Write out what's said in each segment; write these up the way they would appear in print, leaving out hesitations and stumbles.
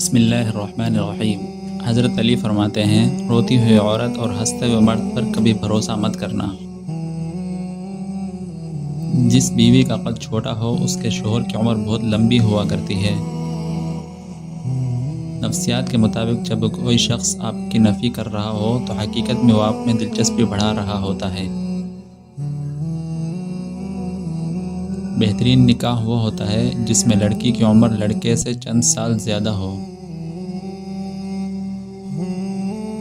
بسم اللہ الرحمن الرحیم۔ حضرت علی فرماتے ہیں، روتی ہوئی عورت اور ہنستے ہوئے مرد پر کبھی بھروسہ مت کرنا۔ جس بیوی کا قد چھوٹا ہو اس کے شوہر کی عمر بہت لمبی ہوا کرتی ہے۔ نفسیات کے مطابق جب کوئی شخص آپ کی نفی کر رہا ہو تو حقیقت میں وہ آپ میں دلچسپی بڑھا رہا ہوتا ہے۔ بہترین نکاح وہ ہوتا ہے جس میں لڑکی کی عمر لڑکے سے چند سال زیادہ ہو۔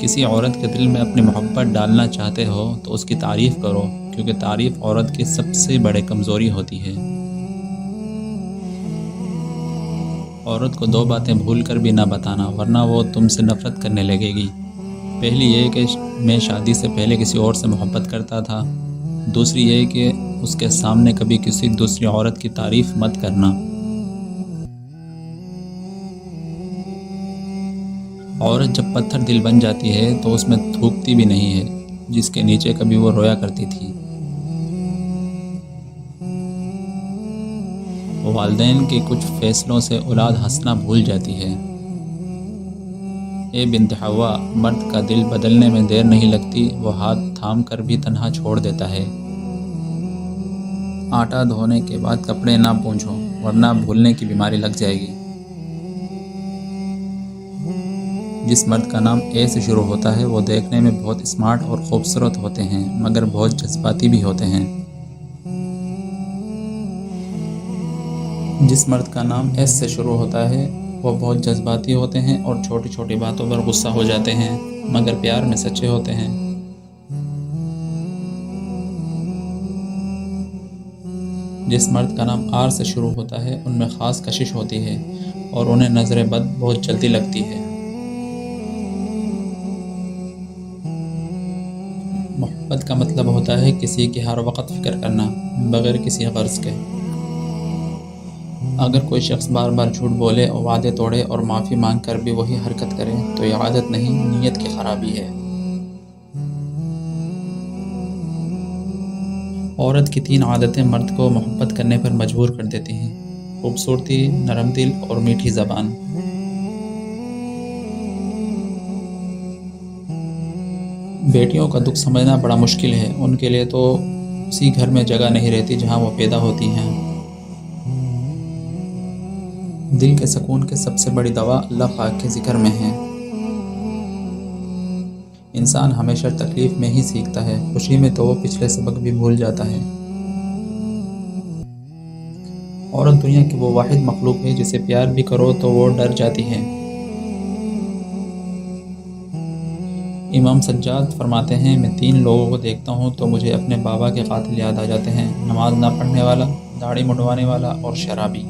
کسی عورت کے دل میں اپنی محبت ڈالنا چاہتے ہو تو اس کی تعریف کرو، کیونکہ تعریف عورت کی سب سے بڑی کمزوری ہوتی ہے۔ عورت کو دو باتیں بھول کر بھی نہ بتانا، ورنہ وہ تم سے نفرت کرنے لگے گی۔ پہلی یہ کہ میں شادی سے پہلے کسی اور سے محبت کرتا تھا۔ دوسری یہ کہ اس کے سامنے کبھی کسی دوسری عورت کی تعریف مت کرنا۔ عورت جب پتھر دل بن جاتی ہے تو اس میں تھوکتی بھی نہیں ہے، جس کے نیچے کبھی وہ رویا کرتی تھی۔ والدین کے کچھ فیصلوں سے اولاد ہنسنا بھول جاتی ہے۔ اے بنت حوا، مرد کا دل بدلنے میں دیر نہیں لگتی، وہ ہاتھ تھام کر بھی تنہا چھوڑ دیتا ہے۔ آٹا دھونے کے بعد کپڑے نہ پونچھو، ورنہ بھولنے کی بیماری لگ جائے گی۔ جس مرد کا نام اے سے شروع ہوتا ہے وہ دیکھنے میں بہت اسمارٹ اور خوبصورت ہوتے ہیں، مگر بہت جذباتی بھی ہوتے ہیں۔ جس مرد کا نام ایس سے شروع ہوتا ہے وہ بہت جذباتی ہوتے ہیں اور چھوٹی چھوٹی باتوں پر غصہ ہو جاتے ہیں، مگر پیار میں سچے ہوتے ہیں۔ جس مرد کا نام آر سے شروع ہوتا ہے ان میں خاص کشش ہوتی ہے اور انہیں نظر بد بہت جلدی لگتی ہے۔ محبت کا مطلب ہوتا ہے کسی کی ہر وقت فکر کرنا، بغیر کسی غرض کے۔ اگر کوئی شخص بار بار جھوٹ بولے اور وعدے توڑے اور معافی مانگ کر بھی وہی حرکت کرے تو یہ عادت نہیں، نیت کی خرابی ہے۔ عورت کی 3 عادتیں مرد کو محبت کرنے پر مجبور کر دیتی ہیں: خوبصورتی، نرم دل اور میٹھی زبان۔ بیٹیوں کا دکھ سمجھنا بڑا مشکل ہے، ان کے لیے تو اسی گھر میں جگہ نہیں رہتی جہاں وہ پیدا ہوتی ہیں۔ دل کے سکون کی سب سے بڑی دوا اللہ پاک کے ذکر میں ہے۔ انسان ہمیشہ تکلیف میں ہی سیکھتا ہے، خوشی میں تو وہ پچھلے سبق بھی بھول جاتا ہے۔ عورت دنیا کی وہ واحد مخلوق ہے جسے پیار بھی کرو تو وہ ڈر جاتی ہے۔ امام سجاد فرماتے ہیں، میں 3 لوگوں کو دیکھتا ہوں تو مجھے اپنے بابا کے قاتل یاد آ جاتے ہیں: نماز نہ پڑھنے والا، داڑھی منڈوانے والا اور شرابی۔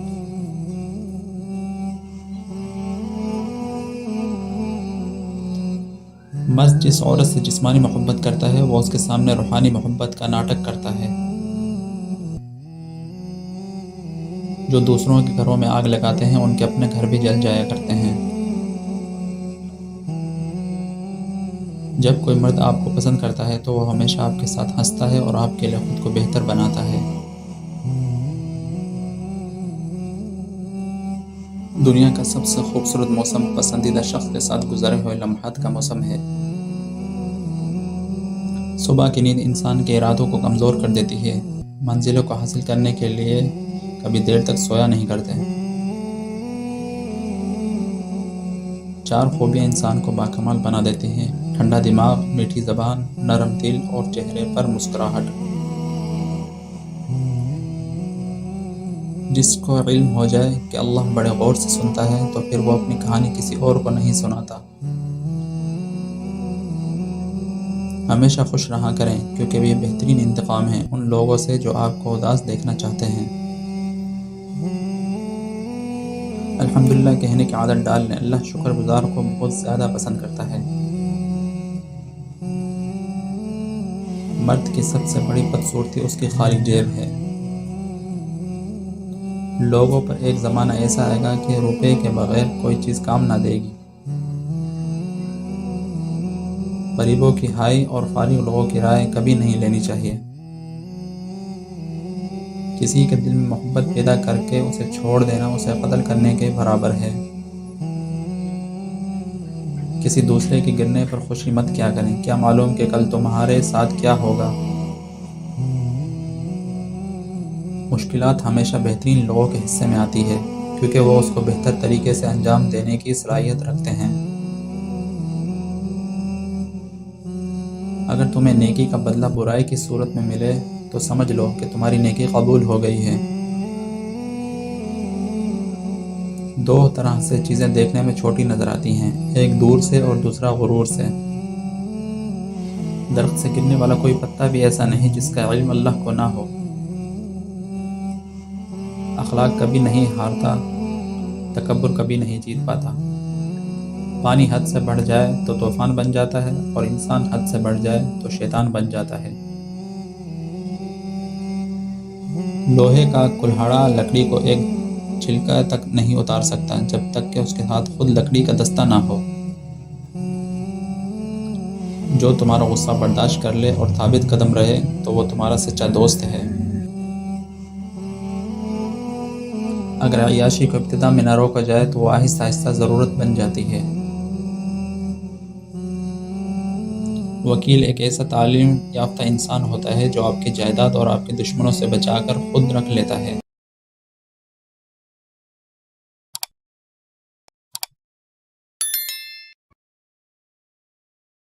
مرد جس عورت سے جسمانی محبت کرتا ہے وہ اس کے سامنے روحانی محبت کا ناٹک کرتا ہے۔ جو دوسروں کے گھروں میں آگ لگاتے ہیں ان کے اپنے گھر بھی جل جایا کرتے ہیں۔ جب کوئی مرد آپ کو پسند کرتا ہے تو وہ ہمیشہ آپ کے ساتھ ہنستا ہے اور آپ کے لیے خود کو بہتر بناتا ہے۔ دنیا کا سب سے خوبصورت موسم پسندیدہ شخص کے ساتھ گزرے ہوئے لمحات کا موسم ہے۔ صبح کی نیند انسان کے ارادوں کو کمزور کر دیتی ہے، منزلوں کو حاصل کرنے کے لیے کبھی دیر تک سویا نہیں کرتے۔ 4 خوبیاں انسان کو باکمال بنا دیتی ہیں: ٹھنڈا دماغ، میٹھی زبان، نرم دل اور چہرے پر مسکراہٹ۔ جس کو علم ہو جائے کہ اللہ بڑے غور سے سنتا ہے تو پھر وہ اپنی کہانی کسی اور کو نہیں سناتا۔ ہمیشہ خوش رہا کریں، کیونکہ یہ بہترین انتقام ہے ان لوگوں سے جو آپ کو اداس دیکھنا چاہتے ہیں۔ الحمدللہ کہنے کی عادت ڈال لیں، اللہ شکر گزار کو بہت زیادہ پسند کرتا ہے۔ مرد کی سب سے بڑی بدصورتی اس کی خالی جیب ہے۔ لوگوں پر ایک زمانہ ایسا آئے گا کہ روپے کے بغیر کوئی چیز کام نہ دے گی۔ غریبوں کی ہائی اور فارغ لوگوں کی رائے کبھی نہیں لینی چاہیے۔ کسی کے دل میں محبت پیدا کر کے اسے چھوڑ دینا اسے قتل کرنے کے برابر ہے۔ کسی دوسرے کے گرنے پر خوشی مت کیا کریں، کیا معلوم کہ کل تمہارے ساتھ کیا ہوگا۔ مشکلات ہمیشہ بہترین لوگوں کے حصے میں آتی ہے، کیونکہ وہ اس کو بہتر طریقے سے انجام دینے کی صلاحیت رکھتے ہیں۔ اگر تمہیں نیکی کا بدلہ برائی کی صورت میں ملے تو سمجھ لو کہ تمہاری نیکی قبول ہو گئی ہے۔ دو طرح سے چیزیں دیکھنے میں چھوٹی نظر آتی ہیں، ایک دور سے اور دوسرا غرور سے۔ درخت سے گرنے والا کوئی پتا بھی ایسا نہیں جس کا علم اللہ کو نہ ہو۔ اخلاق کبھی نہیں ہارتا، تکبر کبھی نہیں جیت پاتا۔ پانی حد سے بڑھ جائے تو طوفان بن جاتا ہے، اور انسان حد سے بڑھ جائے تو شیطان بن جاتا ہے۔ لوہے کا کلہاڑا لکڑی کو ایک چھلکا تک نہیں اتار سکتا جب تک کہ اس کے ساتھ خود لکڑی کا دستہ نہ ہو۔ جو تمہارا غصہ برداشت کر لے اور ثابت قدم رہے تو وہ تمہارا سچا دوست ہے۔ اگر عیاشی کو ابتدا میں نہ روکا جائے تو وہ آہستہ آہستہ ضرورت بن جاتی ہے۔ وکیل ایک ایسا تعلیم یافتہ انسان ہوتا ہے جو آپ کی جائیداد اور آپ کے دشمنوں سے بچا کر خود رکھ لیتا ہے۔